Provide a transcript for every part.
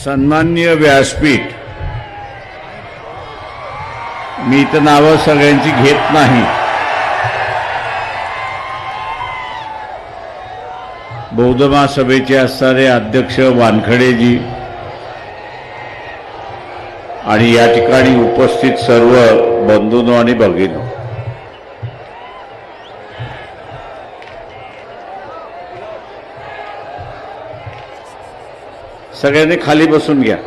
सन्माननीय व्यासपीठ, मी तर नावं सगळ्यांची घेत नाही. बौद्ध महासभेचे असणारे अध्यक्ष वानखडेजी आणि या ठिकाणी उपस्थित सर्व बंधूंनो आणि भगिनींनो, सगळ्यांनी खाली बसून घ्या.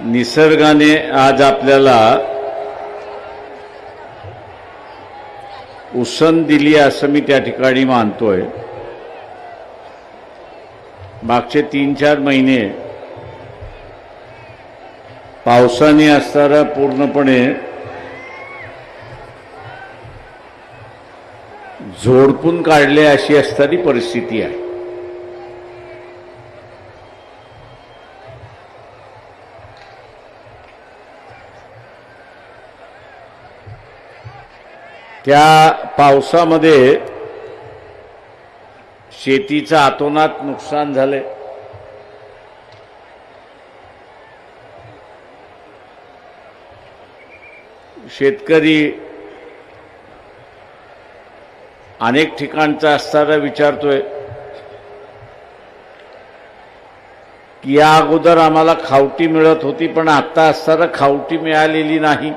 निसर्गाने आज आपल्याला उसण दिली असं मी त्या ठिकाणी मानतोय. मागचे 3-4 महिने पावसाने असणारा पूर्णपणे झोडपून काढले अशी असणारी परिस्थिती आहे. त्या पावसामध्ये शेतीचं अतोनात नुकसान झाले. शेतकरी अनेक ठिकाणचा असताना विचारतोय की या अगोदर आम्हाला खावटी मिळत होती, पण आता असताना खावटी मिळालेली नाही.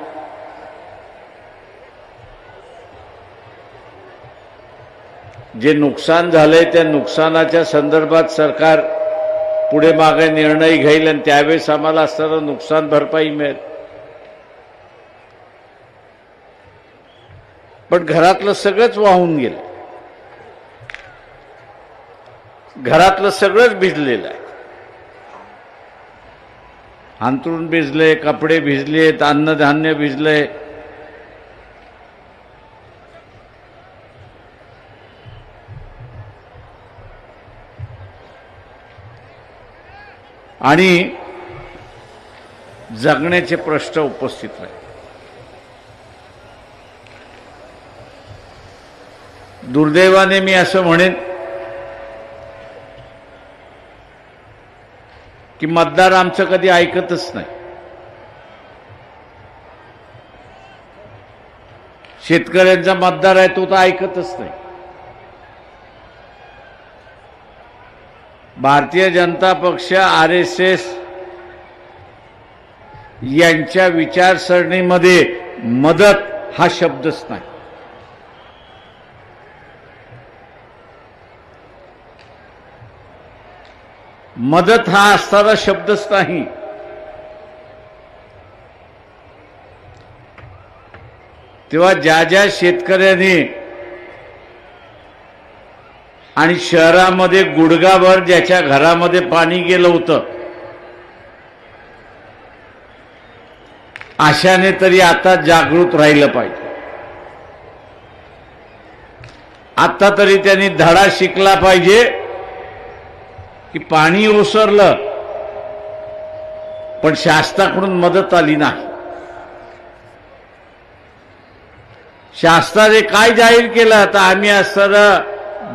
जे नुकसान झालंय त्या नुकसानाच्या संदर्भात सरकार पुढे मागे निर्णय घेईल आणि त्यावेळेस आम्हाला असणारं नुकसान भरपाई मिळेल. पण घरातलं सगळंच वाहून गेलं, घरातलं सगळंच भिजलेलं आहे. अंथरूण भिजले, कपडे भिजलेत, अन्नधान्य भिजले. आणि जगण्याचे प्रश्न उपस्थित राहिले. दुर्दैवाने मी असं म्हणेन की मतदार आमचं कधी ऐकतच नाही. शेतकऱ्यांचा मतदार आहे तो तर ऐकतच नाही. भारतीय जनता पक्ष, RSS यांच्या विचारसरणीमध्ये मदत हा शब्दच नाही. मदत हा असणारा शब्दच नाही. तेव्हा ज्या ज्या शेतकऱ्यांनी आणि शहरामध्ये गुडघाभर ज्याच्या घरामध्ये पाणी गेलं होतं, अशाने तरी आता जागृत राहिलं पाहिजे. आता तरी त्यांनी धडा शिकला पाहिजे की पाणी ओसरलं पण शासनाकडून मदत आली नाही. शासनाने काय जाहीर केलं, आता आम्ही असणारं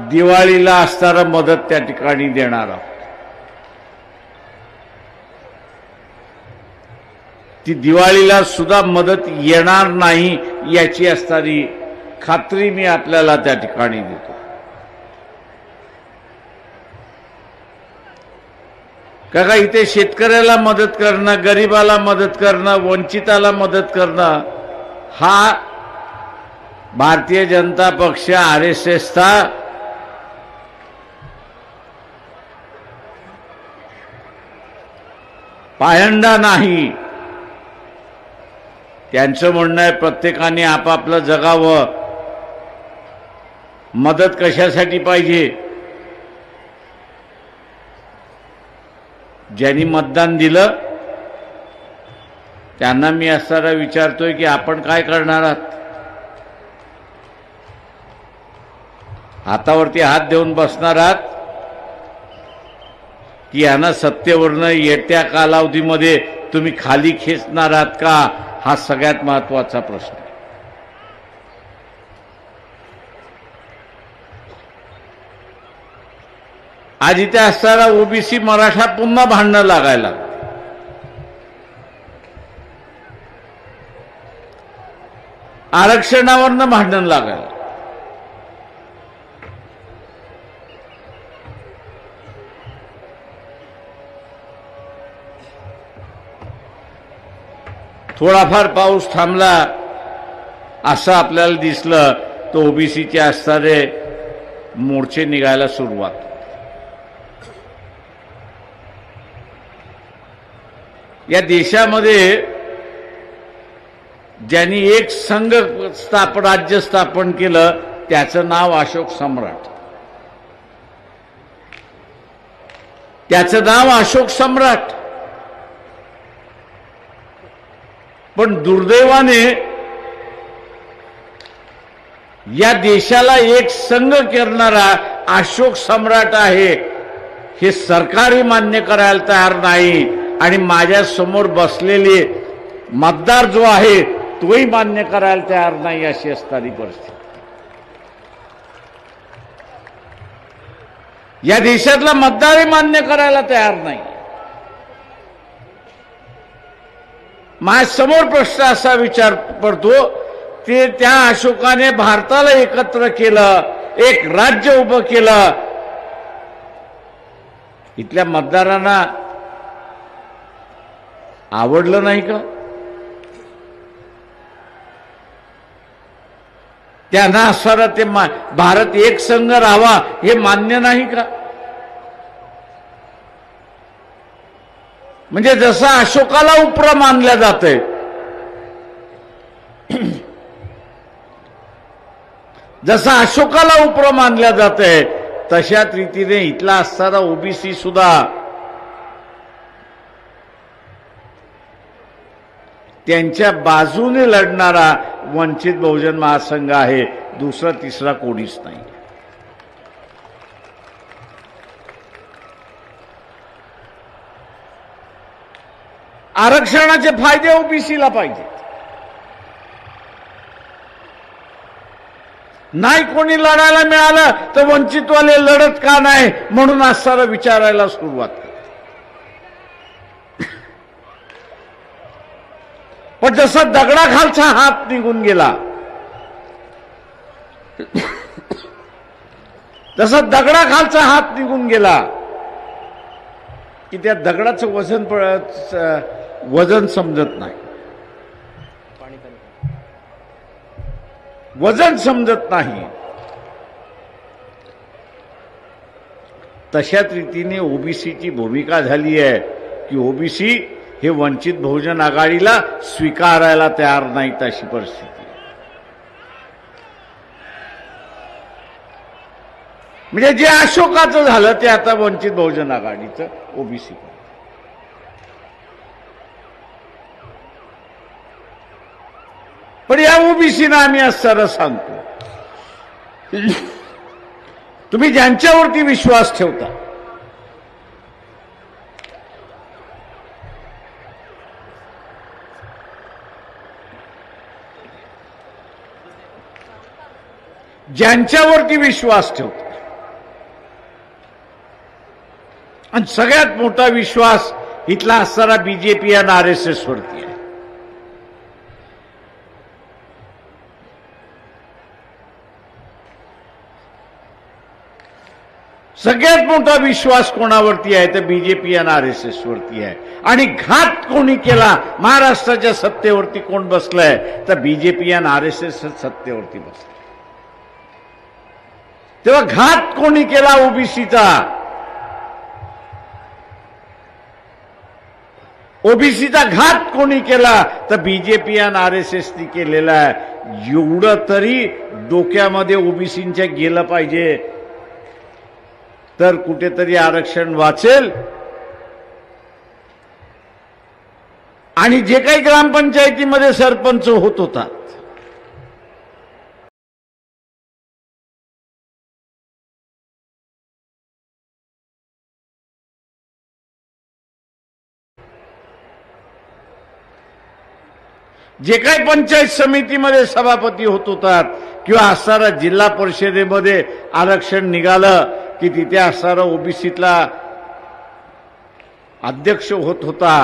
दिवाळीला असणारं मदत त्या ठिकाणी देणार आहोत. ती दिवाळीला सुद्धा मदत येणार नाही याची असणारी खात्री मी आपल्याला त्या ठिकाणी देतो. काका, इथे शेतकऱ्याला मदत करणं, गरिबाला मदत करणं, वंचिताला मदत करणं हा भारतीय जनता पक्ष, RSSचा पायंडा नाही. त्यांचं म्हणणं आहे प्रत्येकाने आपापलं जगावं. मदत कशासाठी पाहिजे? ज्यांनी मतदान दिलं त्यांना मी असताना विचारतोय की आपण काय करणार आहात? हातावरती हात देऊन बसणार आहात की यांना सत्तेवरनं येत्या कालावधीमध्ये तुम्ही खाली खेचणार आहात का? हा सगळ्यात महत्त्वाचा प्रश्न. आज इथे असताना ओबीसी मराठा पुन्हा भांडणं लागायला, आरक्षणावरनं भांडण लागायला. थोडाफार पाऊस थांबला असं आपल्याला दिसलं तर ओबीसीचे असणारे मोर्चे निघायला सुरुवात. या देशामध्ये ज्यांनी एक संघ राज्य स्थापन केलं त्याचं नाव अशोक सम्राट. त्याचं नाव अशोक सम्राट. पण दुर्दैवाने या देशाला एक संघ करणारा अशोक सम्राट आहे हे सरकारही मान्य करायला तयार नाही आणि माझ्या समोर बसलेले मतदार जो आहे तोही मान्य करायला तयार नाही. अशी असणारी परिस्थिती. या देशातला मतदारही मान्य करायला तयार नाही. माझ्यासमोर प्रश्न असा विचार पडतो ते त्या अशोकाने भारताला एकत्र केलं, एक राज्य उभं केलं. इथल्या मतदारांना आवडलं नाही का? त्यांना असणारा ते भारत एक संघ राहावा हे मान्य नाही का? म्हणजे जसं अशोकाला उपरा मानल्या जाते जसं अशोकाला उपरा मानल्या जाते तशाच रीतीने इथला असणारा ओबीसी सुद्धा त्यांच्या बाजूने लढणारा वंचित बहुजन महासंघ आहे. दुसरा तिसरा कोणीच नाही. आरक्षणाचे फायदे ओबीसीला पाहिजे. नाही कोणी लढायला मिळालं तर वंचितवाले लढत का नाही म्हणून असणारा विचारायला सुरुवात करतात. पण जसा दगडाखालचा हात निघून गेला जसा दगडाखालचा हात निघून गेला की त्या दगडाचं वजन समजत नाही. वजन समजत नाही. तशाच रीतीने ओबीसीची भूमिका झाली आहे की ओबीसी हे वंचित बहुजन आघाडीला स्वीकारायला तयार नाहीत. अशी परिस्थिती. म्हणजे जे अशोकाचं झालं ते आता वंचित बहुजन आघाडीचं ओबीसी. पण या ओबीसीना आम्ही असं सांगतो तुम्ही ज्यांच्यावरती विश्वास ठेवता ज्यांच्यावरती विश्वास ठेवतो आणि सगळ्यात मोठा विश्वास इथला असणारा बीजेपी आणि आरएसएस वरती आहे. सगळ्यात मोठा विश्वास कोणावरती आहे तर बीजेपी आणि आरएसएस वरती आहे. आणि घात कोणी केला महाराष्ट्राच्या सत्तेवरती कोण बसलाय तर बीजेपी आणि आरएसएस सत्तेवरती बसले. तेव्हा घात कोणी केला ओबीसीचा ओबीसीचा घात कोणी केला तर बीजेपी आणि आरएसएसनी केलेला आहे. एवढं तरी डोक्यामध्ये ओबीसींच्या गेलं पाहिजे तर कुठेतरी आरक्षण वाचेल. आणि जे काही ग्रामपंचायतीमध्ये सरपंच होत होता, जे काही पंचायत समितीमध्ये सभापती होत होतात किंवा असणारा जिल्हा परिषदेमध्ये आरक्षण निघालं की तिथे असणारा ओबीसीतला अध्यक्ष होत होता,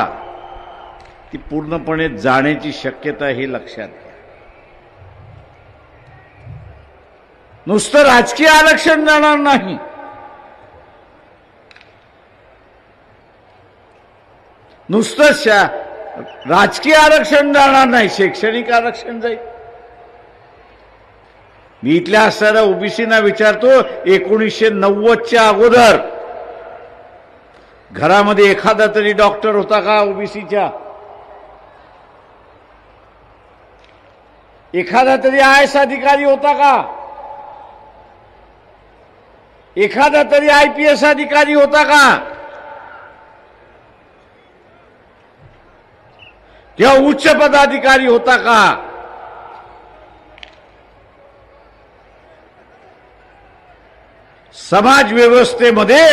ती पूर्णपणे जाण्याची शक्यता हे लक्षात घ्या. नुसतं राजकीय आरक्षण जाणार नाही, नुसतं राजकीय आरक्षण जाणार नाही, शैक्षणिक आरक्षण जाईल. मी इथल्या असणाऱ्या ओबीसीना विचारतो, 1990च्या अगोदर घरामध्ये एखादा तरी डॉक्टर होता का ओबीसीच्या? एखादा तरी IAS अधिकारी होता का? एखादा तरी IPS अधिकारी होता का? किंवा उच्च पदाधिकारी होता का? समाज व्यवस्थेमध्ये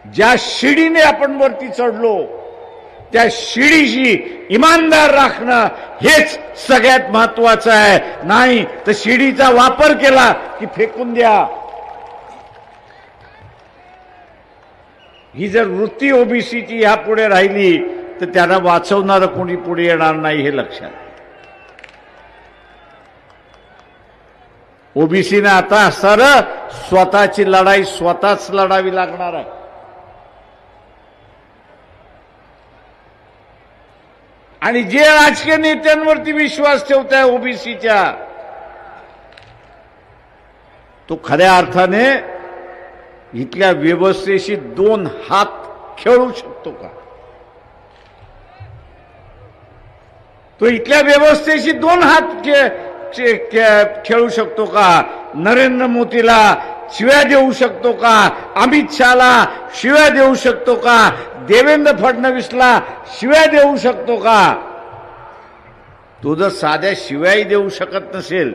ज्या शिडीने आपण वरती चढलो त्या शिडीशी इमानदार राखणं हेच सगळ्यात महत्वाचं आहे. नाही तर शिडीचा वापर केला की फेकून द्या. ही जर वृत्ती ओबीसीची यापुढे राहिली तर त्यांना वाचवणारं कोणी पुढे येणार नाही, हे लक्षात. ओबीसीने आता असणारं स्वतःची लढाई स्वतःच लढावी लागणार आहे. आणि जे राजकीय नेत्यांवरती विश्वास ठेवत आहे ओबीसीच्या, तो खऱ्या अर्थाने इथल्या व्यवस्थेशी 2 हात खेळू शकतो का? तो इथल्या व्यवस्थेशी 2 हात खेळू शकतो का? नरेंद्र मोदीला शिव्या देऊ शकतो का? अमित शहाला शिव्या देऊ शकतो का? देवेंद्र फडणवीसला शिव्या देऊ शकतो का? तो जर साध्या शिव्याही देऊ शकत नसेल,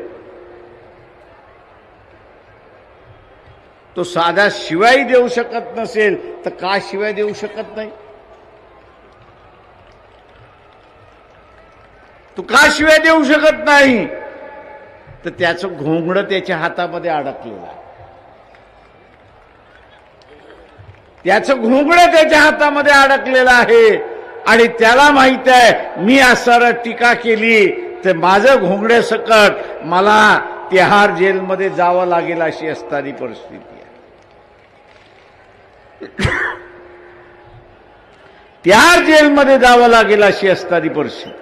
तो साध्या शिव्याही देऊ शकत नसेल तर का शिव्या देऊ शकत नाही? तो का शिव्या देऊ शकत नाही? तर त्याचं घोंगडं त्याच्या हातामध्ये अडकलेलं आहे. त्याचं घोंगडं त्याच्या हातामध्ये अडकलेलं आहे आणि त्याला माहित आहे मी असं टीका केली तर माझं घोंगड्यासकट मला तिहार जेलमध्ये जावं लागेल अशी असणारी परिस्थिती आहे. तिहार जेलमध्ये जावं लागेल अशी असणारी परिस्थिती आहे.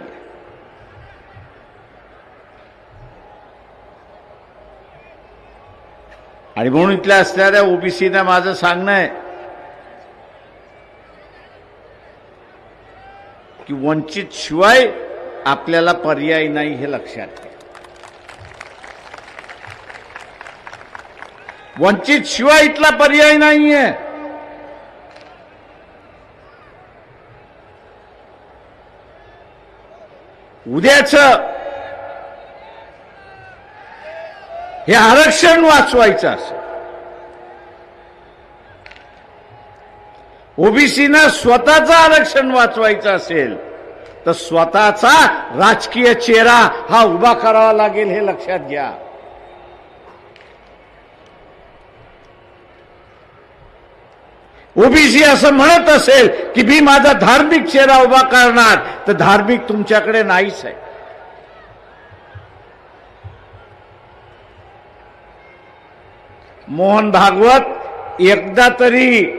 आणि म्हणून इथल्या असणाऱ्या ओबीसीना माझं सांगणं आहे की वंचित शिवाय आपल्याला पर्याय नाही, हे लक्षात घ्या. वंचित शिवाय इथला पर्याय नाहीये. उद्याचं हे आरक्षण वाचवायचं असेल, ओबीसीना स्वतःचं आरक्षण वाचवायचं असेल तर स्वतःचा राजकीय चेहरा हा उभा करावा लागेल, हे लक्षात घ्या. ओबीसी असं म्हणत असेल की मी माझा धार्मिक चेहरा उभा करणार, तर धार्मिक तुमच्याकडे नाहीच आहे. मोहन भागवत एकदा तरी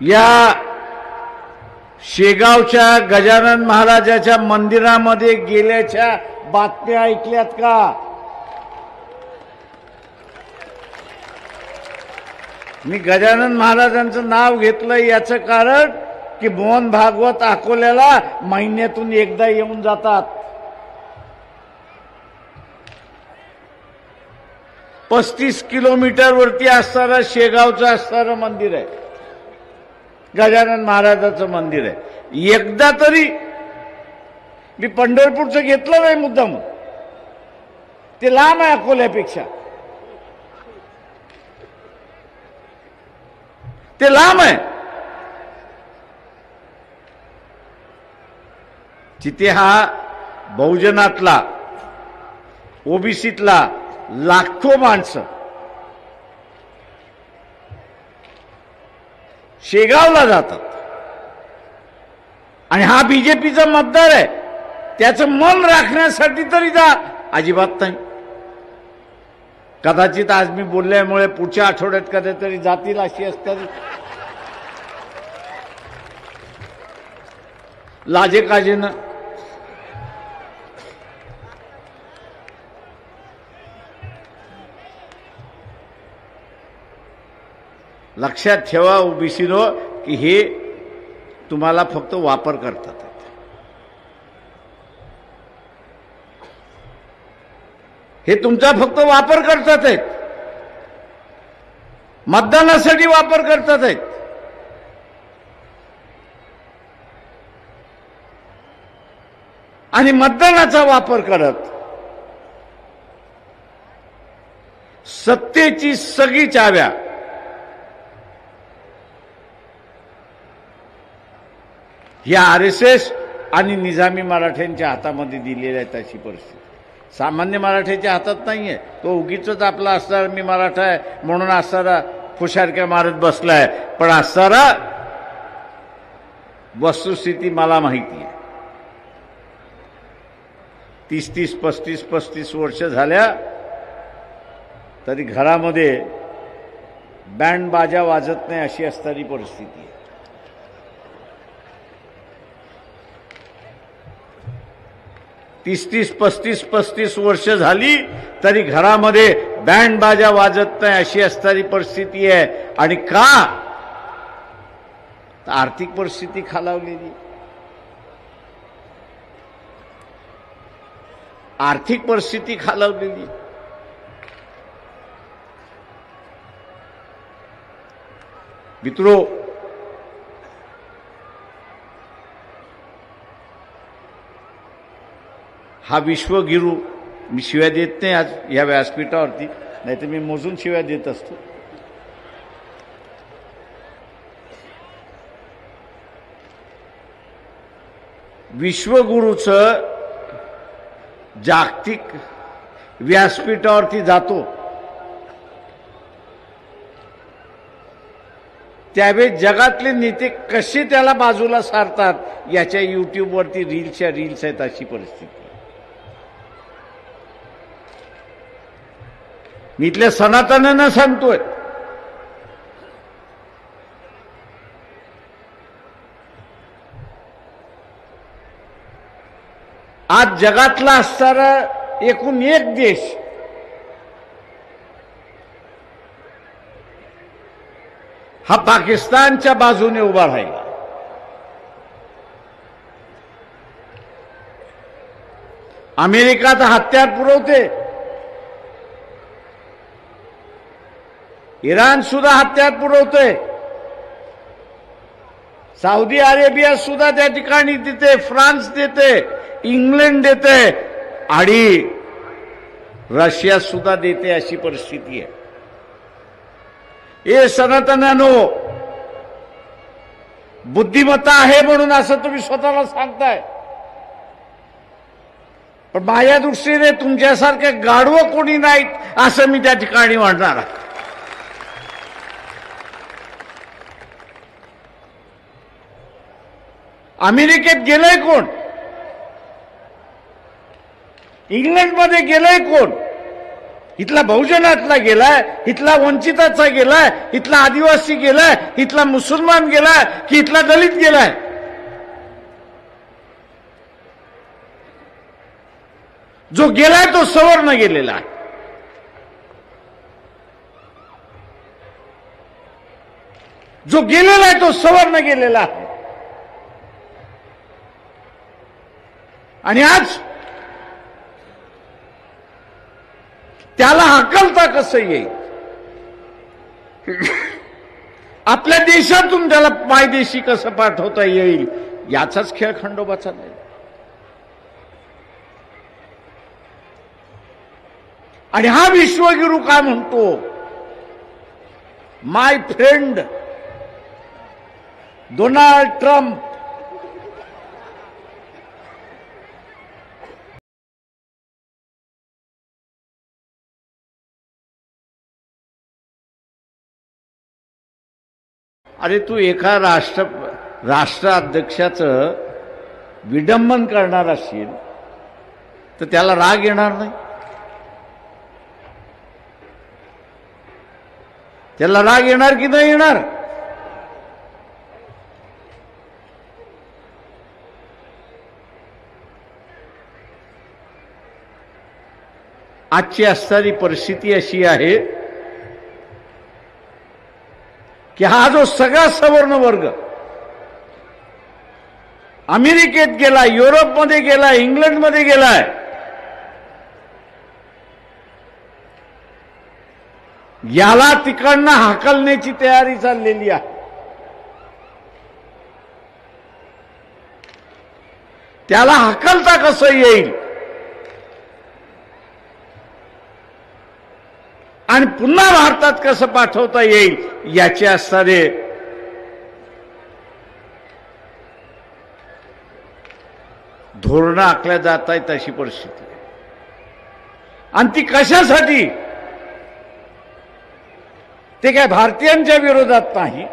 या शेगावच्या गजानन महाराजाच्या मंदिरामध्ये गेल्याच्या बातम्या ऐकल्यात का? मी गजानन महाराजांचं नाव घेतलं याचं कारण की मोहन भागवत अकोल्याला महिन्यातून एकदा येऊन जातात. 35 किलोमीटर वरती असणारं शेगावचं असणारं मंदिर आहे, गजानन महाराजाचं मंदिर आहे. एकदा तरी मी पंढरपूरचं घेतलं नाही मुद्दाम, ते लांब आहे अकोल्यापेक्षा, ते लांब आहे. तिथे हा बहुजनातला ओबीसीतला लाखो माणसं शेगावला जातात आणि हा बीजेपीचा मतदार आहे, त्याचं मन राखण्यासाठी तरी जा. अजिबात नाही. कदाचित आज मी बोलल्यामुळे पुढच्या आठवड्यात कधीतरी जातील अशी असतात. लाजे काजेनं लक्षात ठेवा ओबीसीनो की हे तुम्हाला फक्त वापर करतात. हे तुमचा फक्त वापर करतात आहेत, मतदानासाठी वापर करतात आहेत. आणि मतदानाचा वापर करत सत्तेची सगळी चाव्या या RSS आणि निजामी मराठ्यांच्या हातामध्ये दिलेल्या आहेत. अशी परिस्थिती सामान्य मराठ्याच्या हातात नाहीये. तो उगीच आपला असणारा मी मराठा आहे म्हणून असणारा फुशारक्या मारत बसलाय, पण असणारा वस्तुस्थिती मला माहिती आहे. 30-30, 35-35 वर्ष झाल्या तरी घरामध्ये बँड बाजा वाजत नाही अशी असणारी परिस्थिती आहे. 30-30, 35-35 वर्ष झाली तरी घरामध्ये बँड बाजा वाजत नाही अशी असणारी परिस्थिती आहे. आणि का? आर्थिक परिस्थिती खालावलेली, आर्थिक परिस्थिती खालावलेली. मित्रो, हा विश्वगुरू, मी शिव्या देत नाही आज या व्यासपीठावरती, नाहीतर मी मोजून शिव्या देत असतो. विश्वगुरूचं जागतिक व्यासपीठावरती जातो त्यावेळी जगातले नेते कसे त्याला बाजूला सारतात याच्या युट्यूबवरती रील्सच्या रील्स आहेत. अशी परिस्थिती मी इथल्या सनातनांना सांगतोय, आज जगातला असणारा एकूण एक देश हा पाकिस्तानच्या बाजूने उभा राहिला. अमेरिका तर हत्यार पुरवते, इराण सुद्धा हत्यार पुरवते, सौदी अरेबिया सुद्धा त्या ठिकाणी देते, फ्रान्स देते, इंग्लंड देते आणि रशिया सुद्धा देते. अशी परिस्थिती आहे. हे सनातनानो, बुद्धिमत्ता आहे म्हणून असं तुम्ही स्वतःला सांगताय, पण माझ्या दृष्टीने तुमच्यासारखे गाढवं कोणी नाहीत असं मी त्या ठिकाणी म्हणणार आहे. अमेरिकेत गेलंय कोण? इंग्लंडमध्ये गेलंय कोण? इथला बहुजनातला गेलाय, इथला वंचिताचा गेलाय, इथला आदिवासी गेलाय, इथला मुसलमान गेलाय की इथला दलित गेलाय? जो गेलाय तो सवर्ण गेलेला आहे. जो गेलेला आहे तो सवर्ण गेलेला आहे. आणि आज त्याला हाकलता कसं येईल? आपल्या देशातून त्याला मायदेशी कसं पाठवता येईल? याचाच खेळ खंडोबाचा नाही. आणि हा विश्वगुरू काय म्हणतो? माय फ्रेंड डोनाल्ड ट्रम्प अरे तू एका राष्ट्राध्यक्षाचं विडंबन करणार असेल तर त्याला राग येणार नाही? त्याला राग येणार की नाही येणार? आजची असणारी परिस्थिती अशी आहे की हा जो सगळा सवर्ण वर्ग अमेरिकेत गेला, युरोपमध्ये गेला, इंग्लंडमध्ये गेलाय, याला तिकडनं हाकलण्याची तयारी चाललेली आहे. त्याला हाकलता कसं येईल आणि पुन्हा भारतात कसं पाठवता येईल याचे असणारे धोरणं आखल्या जात आहेत. अशी परिस्थिती आणि ती कशासाठी? ते काय भारतीयांच्या विरोधात नाही,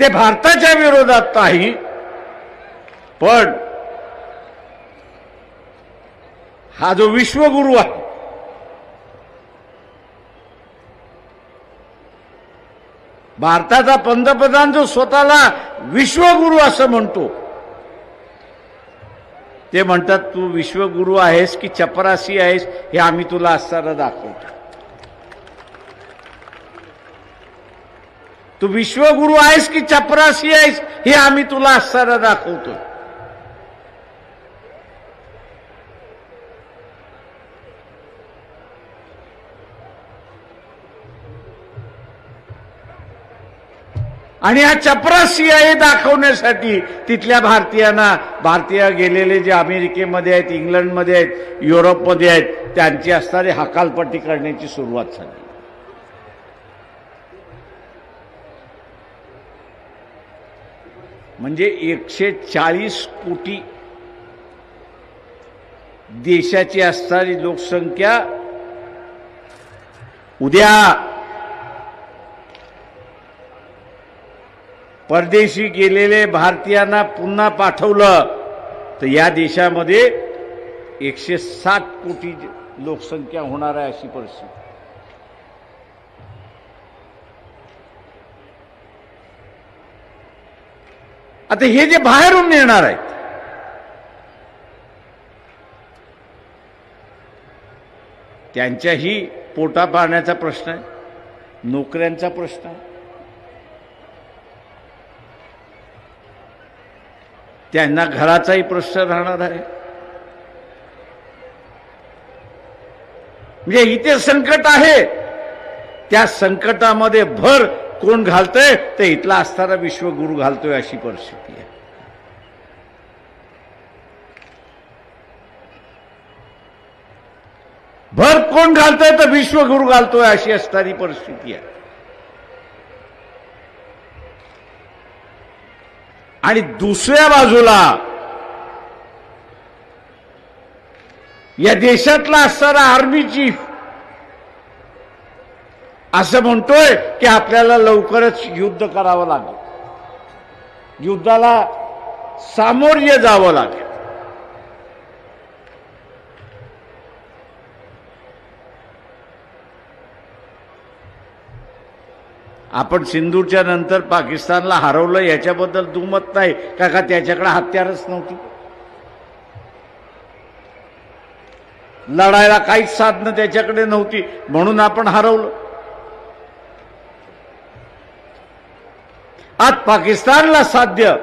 ते भारताच्या विरोधात नाही, पण हा जो विश्वगुरू आहे, भारताचा पंतप्रधान जो स्वतःला विश्वगुरू असं म्हणतो, ते म्हणतात तू विश्वगुरू आहेस की चपरासी आहेस हे आम्ही तुला असताना दाखवतो. तू विश्वगुरू आहेस की चपरासी आहेस हे आम्ही तुला असताना दाखवतो. आणि हा चपरासी आहे दाखवण्यासाठी तिथल्या भारतीयांना, भारतीय गेलेले जे अमेरिकेमध्ये आहेत, इंग्लंडमध्ये आहेत, युरोपमध्ये आहेत, त्यांची असणारी हकालपट्टी करण्याची सुरुवात झाली. म्हणजे 140 कोटी देशाची असणारी लोकसंख्या उद्या परदेशी गेलेले भारतीयांना पुन्हा पाठवलं तर या देशामध्ये 160 कोटी लोकसंख्या होणार आहे. अशी परिस्थिती. आता हे जे बाहेरून येणार आहेत त्यांच्याही पोटा पाण्याचा प्रश्न आहे, नोकऱ्यांचा प्रश्न आहे, त्यांना घराचाही प्रश्न राहणार आहे. म्हणजे इथे संकट आहे, त्या संकटामध्ये भर कोण घालतोय? ते इथला असणारा विश्वगुरू घालतोय. अशी परिस्थिती आहे. भर कोण घालतोय? तर विश्वगुरू घालतोय. अशी असणारी परिस्थिती आहे. आणि दुसऱ्या बाजूला या देशातला असणारा आर्मी चीफ असं म्हणतोय की आपल्याला लवकरच युद्ध करावं लागेल, युद्धाला सामोर्य जावं लागेल. आपण सिंधूरच्या नंतर पाकिस्तानला हरवलं याच्याबद्दल दुमत नाही का त्याच्याकडे हत्यारच नव्हती, लढायला काहीच साधनं त्याच्याकडे नव्हती, म्हणून आपण हरवलं. आज पाकिस्तानला साध्य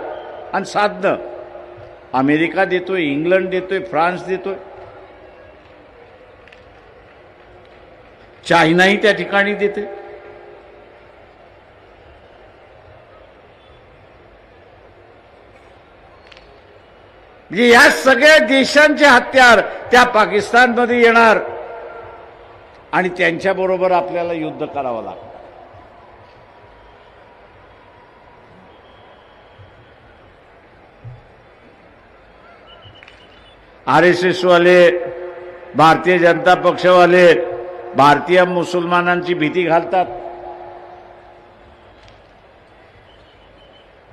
आणि साधनं अमेरिका देतोय, इंग्लंड देतोय, फ्रान्स देतोय. चायनाही त्या ठिकाणी देते. म्हणजे या सगळ्या देशांचे हत्यार त्या पाकिस्तानमध्ये येणार आणि त्यांच्याबरोबर आपल्याला युद्ध करावं लागतं. RSS वाले, भारतीय जनता पक्षवाले भारतीय मुसलमानांची भीती घालतात.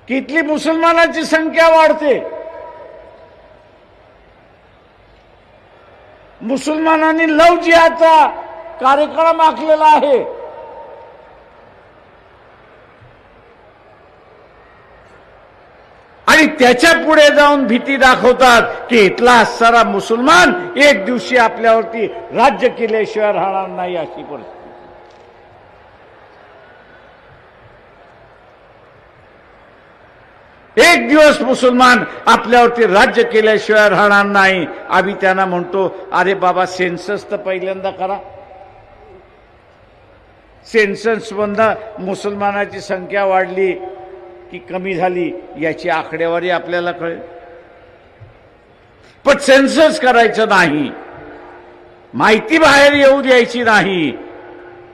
कितली मुसलमानांची संख्या वाढते. मुसलमानांनी लव जिहादचा कार्यक्रम आखलेला आहे. आणि त्याच्या पुढे जाऊन भीती दाखवतात की इथला सारा मुसलमान एक दिवशी आपल्यावरती राज्य केल्याशिवाय राहणार नाही अशी परिस्थिती. एक दिवस मुसलमान आपल्यावरती राज्य केल्याशिवाय राहणार नाही. आम्ही त्यांना म्हणतो, अरे बाबा सेन्सस तर पहिल्यांदा करा. सेन्सस मधनं मुसलमानाची संख्या वाढली की कमी झाली याची आकडेवारी आपल्याला कळेल. पण सेन्सस करायचं नाही, माहिती बाहेर येऊ द्यायची नाही,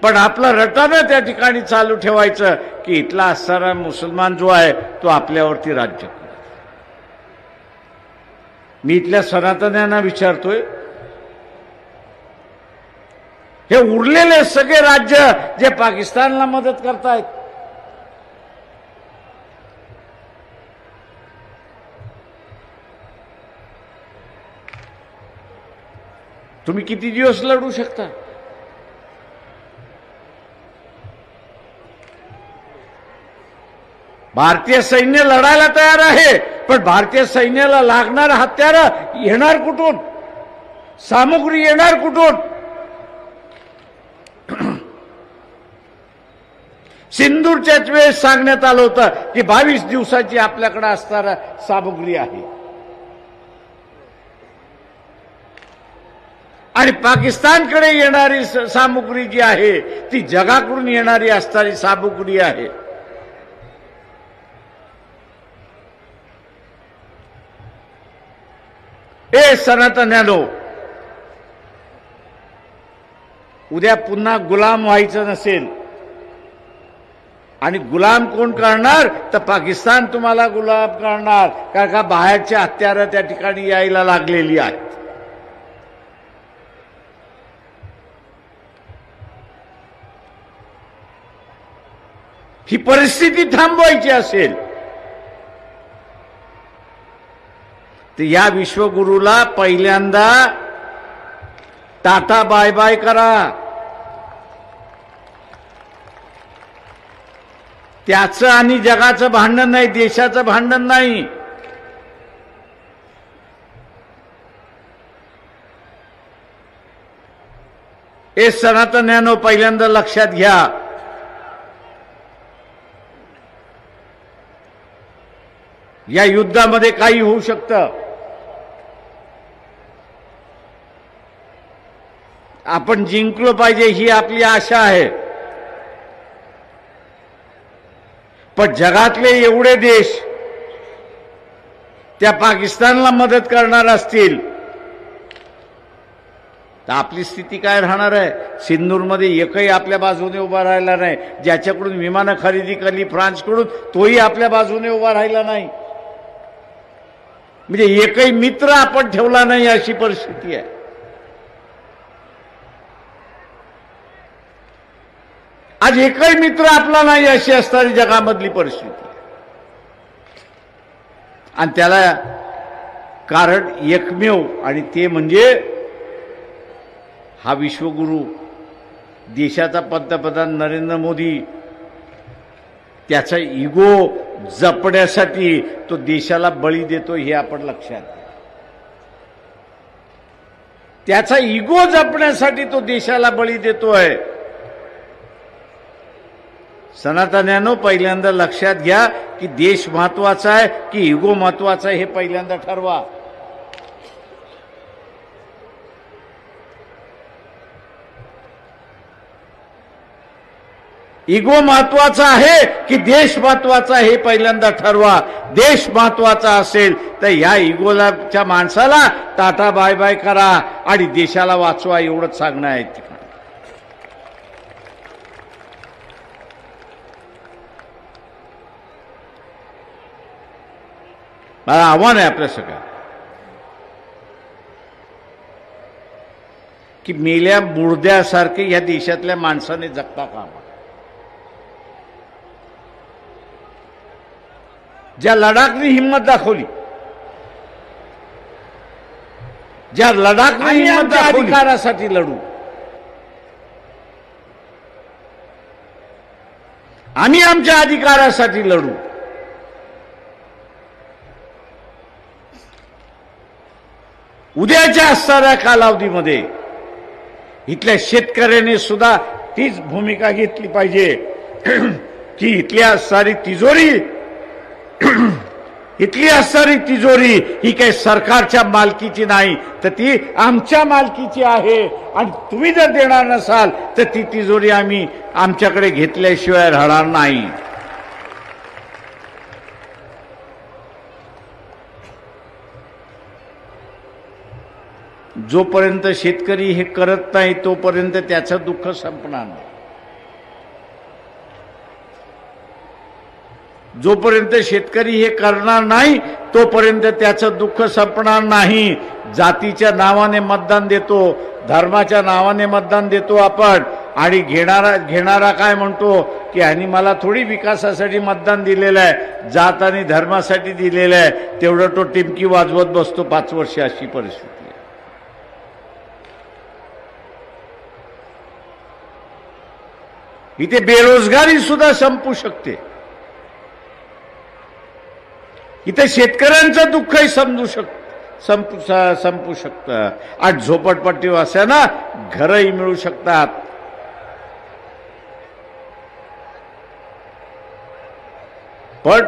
पण आपलं रटानं त्या ठिकाणी चालू ठेवायचं की इथला असणारा मुसलमान जो आहे तो आपल्यावरती राज्य करेल. मी इथल्या सनातन्यांना विचारतोय, हे उरलेले सगळे राज्य जे पाकिस्तानला मदत करतायत, तुम्ही किती दिवस लढू शकता? भारतीय सैन्य लढायला तयार आहे, पण भारतीय सैन्याला लागणारं हत्यार येणार कुठून? सामुग्री येणार कुठून? सिंदूरच्याच वेळेस सांगण्यात आलं होतं की 22 दिवसाची आपल्याकडे असणारा सामुग्री आहे. आणि पाकिस्तानकडे येणारी सामुग्री जी आहे ती जगाकडून येणारी असणारी सामुग्री आहे. ए सनातन्यानो, उद्या पुन्हा गुलाम व्हायचं नसेल आणि गुलाम कोण करणार तर पाकिस्तान तुम्हाला गुलाम करणार, कारण का बाहेरची हत्यारं त्या ठिकाणी यायला लागलेली आहेत. ही परिस्थिती थांबवायची असेल तर या विश्वगुरूला पहिल्यांदा टाटा बाय बाय करा. त्याचं आणि जगाचं भांडण नाही, देशाचं भांडण नाही. हे सनातन्यानो पहिल्यांदा लक्षात घ्या, या युद्धामध्ये काही होऊ शकतं. आपण जिंकलो पाहिजे ही आपली आशा आहे. पण जगातले एवढे देश त्या पाकिस्तानला मदत करणार असतील तर आपली स्थिती काय राहणार आहे? सिंदूरमध्ये एकही आपल्या बाजूने उभा राहिला नाही. ज्याच्याकडून विमानं खरेदी केली फ्रान्सकडून तोही आपल्या बाजूने उभा राहिला नाही. म्हणजे एकही मित्र आपण ठेवला नाही अशी परिस्थिती आहे. आज एकही मित्र आपला नाही अशी असणारी जगामधली परिस्थिती. आणि त्याला कारण एकमेव, आणि ते म्हणजे हा विश्वगुरू देशाचा पंतप्रधान नरेंद्र मोदी. त्याचा इगो जपण्यासाठी तो देशाला बळी देतो हे आपण लक्षात घ्या. त्याचा इगो जपण्यासाठी तो देशाला बळी देतोय. सनातन्यानो पहिल्यांदा लक्षात घ्या की देश महत्वाचा आहे की इगो महत्वाचा आहे हे पहिल्यांदा ठरवा. इगो महत्वाचा आहे की देश महत्वाचा हे पहिल्यांदा ठरवा. देश महत्वाचा असेल तर या इगोलाच्या माणसाला टाटा बाय बाय करा आणि देशाला वाचवा एवढंच सांगणं आहे. मला आव्हान आहे आपल्या सगळ्या की मेल्या मुर्द्यासारखे या देशातल्या माणसाने जगता कामा. ज्या लडाखने हिंमत दाखवली, ज्या लडाखने हिंमत दाखवली, अधिकारासाठी लढू. आम्ही आमच्या अधिकारासाठी लढू. उद्याच्या असणाऱ्या कालावधीमध्ये इथल्या शेतकऱ्याने सुद्धा तीच भूमिका घेतली पाहिजे की इथली असणारी तिजोरी ही काही सरकारच्या मालकीची नाही, तर ती आमच्या मालकीची आहे. आणि तुम्ही जर देणार नसाल तर ती तिजोरी आम्ही आमच्याकडे घेतल्याशिवाय राहणार नाही. जोपर्यंत शेतकरी हे करत नाही तोपर्यंत त्याचं दुःख संपणार नाही. जोपर्यंत शेतकरी हे करणार नाही तोपर्यंत त्याचं दुःख संपणार नाही. जातीच्या नावाने मतदान देतो, धर्माच्या नावाने मतदान देतो आपण, आणि घेणारा काय म्हणतो की ह्यांनी मला थोडी विकासासाठी मतदान दिलेलं आहे, जात आणि धर्मासाठी दिलेलं आहे. तेवढं तो टिमकी वाजवत बसतो 5 वर्ष. अशी परिस्थिती आहे. इथे बेरोजगारी सुद्धा संपू शकते. इथे शेतकऱ्यांचं दुःखही संपू शकतं. आणि झोपडपट्टीवासियांना घरही मिळू शकतात. पण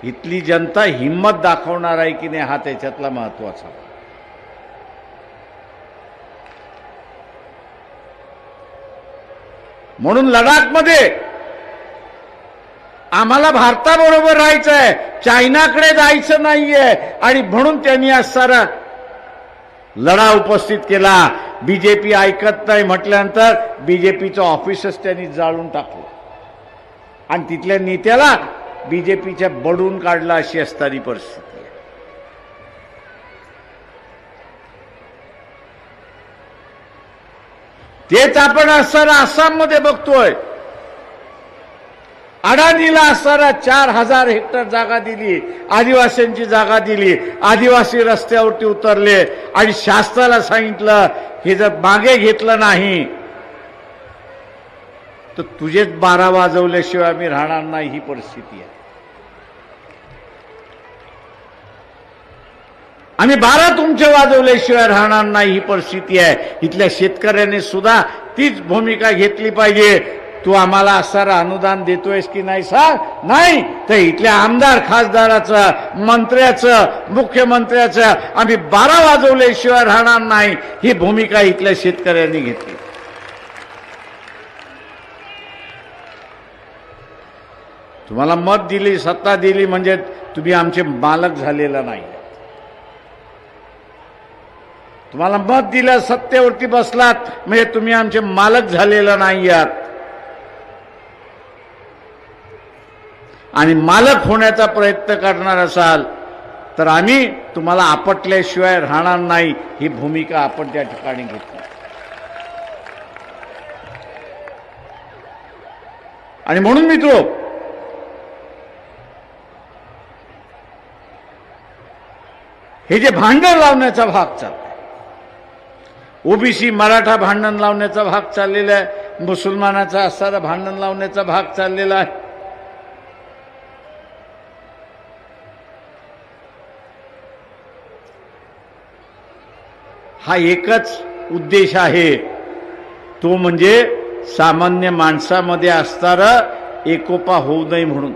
इथली जनता हिंमत दाखवणार आहे की नाही हा त्याच्यातला महत्वाचा. म्हणून लडाखमध्ये आम्हाला भारताबरोबर राहायचं आहे, चायनाकडे जायचं नाहीये. आणि म्हणून त्यांनी आज सारा लढा उपस्थित केला. बीजेपी ऐकत नाही म्हटल्यानंतर बीजेपीचं ऑफिसच त्यांनी जाळून टाकलं आणि तिथल्या नेत्याला बीजेपीच्या बडून काढला. अशी असणारी परिस्थिती आहे. तेच आपण असणारा आसाममध्ये बघतोय. अडाणीला असणारा 4000 हेक्टर जागा दिली, आदिवासींची जागा दिली. आदिवासी रस्त्यावरती उतरले आणि शासनाला सांगितलं हे जर मागे घेतलं नाही तर तुझेच 12 वाजवल्याशिवाय आम्ही राहणार नाही. ही परिस्थिती आहे. आम्ही 12 तुमचे वाजवल्याशिवाय राहणार नाही. ही परिस्थिती आहे. इथल्या शेतकऱ्याने सुद्धा तीच भूमिका घेतली पाहिजे. तू आम्हाला असणारं अनुदान देतोयस की नाही सांग. नाही तर इथल्या आमदार खासदाराचं, मंत्र्याचं, मुख्यमंत्र्याचं आम्ही 12 वाजवल्याशिवाय राहणार नाही. ही भूमिका इथल्या शेतकऱ्यांनी घेतली. तुम्हाला मत दिली, सत्ता दिली म्हणजे तुम्ही आमचे मालक झालेला नाही. तुम्हाला मत दिलं, सत्तेवरती बसलात म्हणजे तुम्ही आमचे मालक झालेला नाही आहात. आणि मालक होण्याचा प्रयत्न करणार असाल तर आम्ही तुम्हाला आपटल्याशिवाय राहणार नाही. ही भूमिका आपण त्या ठिकाणी घेतली. आणि म्हणून मित्रो, हे जे भांडण लावण्याचा भाग चाललाय, ओबीसी मराठा भांडण लावण्याचा भाग चाललेला आहे, मुसलमानाचा असणारा भांडण लावण्याचा भाग चाललेला आहे. हा एकच उद्देश आहे, तो म्हणजे सामान्य माणसामध्ये असणारा एकोपा होऊ नये म्हणून.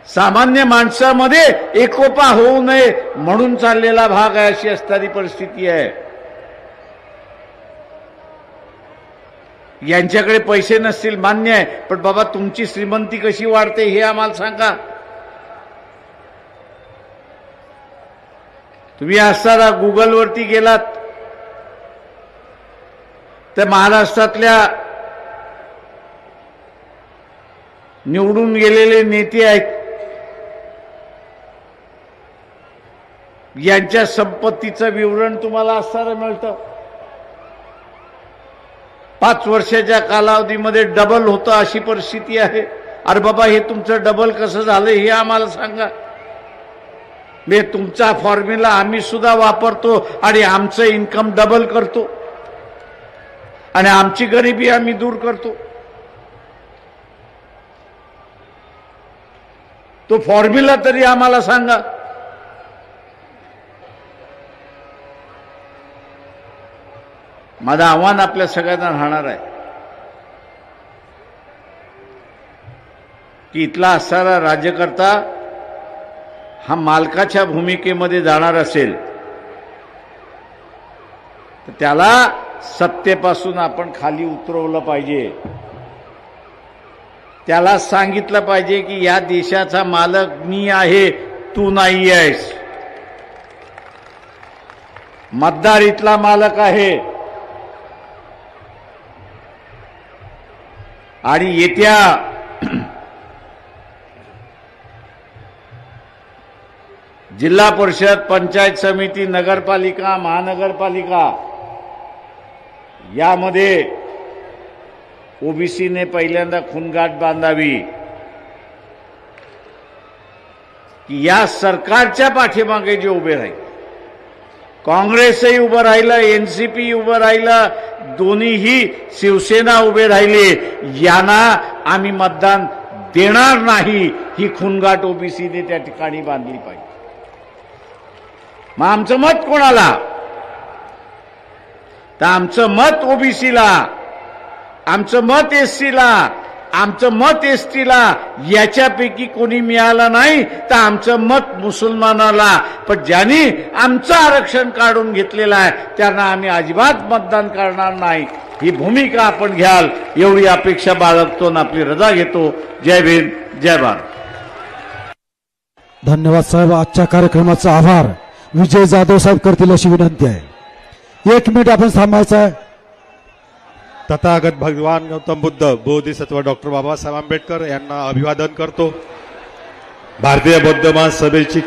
सामान्य माणसामध्ये एकोपा होऊ नये म्हणून चाललेला भाग आहे. अशी असणारी परिस्थिती आहे. यांच्याकडे पैसे नसतील मान्य आहे, पण बाबा तुमची श्रीमंती कशी वाढते हे आम्हाला सांगा. तुम्ही असताना गुगलवरती गेलात तर महाराष्ट्रातल्या निवडून गेलेले नेते आहेत, यांच्या संपत्तीचं विवरण तुम्हाला असताना मिळतं. 5 वर्षाच्या कालावधीमध्ये डबल होतं अशी परिस्थिती आहे. अरे बाबा हे तुमचं डबल कसं झालं हे आम्हाला सांगा. म्हणजे तुमचा फॉर्म्युला आम्ही सुद्धा वापरतो आणि आमचं इन्कम डबल करतो आणि आमची गरिबी आम्ही दूर करतो. तो फॉर्म्युला तरी आम्हाला सांगा. माझं आव्हान आपल्या सगळ्यांना राहणार आहे की इथला असणारा राज्यकर्ता हा मालकाच्या भूमिकेमध्ये जाणार असेल तर त्याला सत्तेपासून आपण खाली उतरवलं पाहिजे. त्याला सांगितलं पाहिजे की या देशाचा मालक मी आहे, तू नाही आहेस. मतदार इथला मालक आहे आणि येत्या जिल्हा परिषद, पंचायत समिती, नगरपालिका, महानगरपालिका यामध्ये ओबीसीने पहिल्यांदा खूणगाठ बांधावी की या सरकारच्या पाठीमागे जे उभे राहील, काँग्रेसही उभं राहिलं, एनसीपी उभं राहिलं, दोन्हीही शिवसेना उभे राहिले, यांना आम्ही मतदान देणार नाही ही खूणगाठ ओबीसीने त्या ठिकाणी बांधली पाहिजे. मग आमचं मत कोणाला? तर आमचं मत ओबीसीला, आमचं मत एससीला, आमचं मत एसटीला. याच्यापैकी कोणी मिळालं नाही तर आमचं मत मुसलमानाला. पण ज्यांनी आमचं आरक्षण काढून घेतलेलं आहे त्यांना आम्ही अजिबात मतदान करणार नाही. ही भूमिका आपण घ्याल एवढी अपेक्षा बाळगतो आणि आपली रजा घेतो. जय भीम, जय भारत. धन्यवाद साहेब. आजच्या कार्यक्रमाचा आभार विजय जाधव साहेब करतील अशी विनंती आहे. 1 मिनिट आपण थांबायचं आहे. तथागत भगवान गौतम बुद्ध बोधिसत्व डॉक्टर बाबासाहेब आंबेडकर यांना अभिवादन करतो. भारतीय बौद्ध महासभेची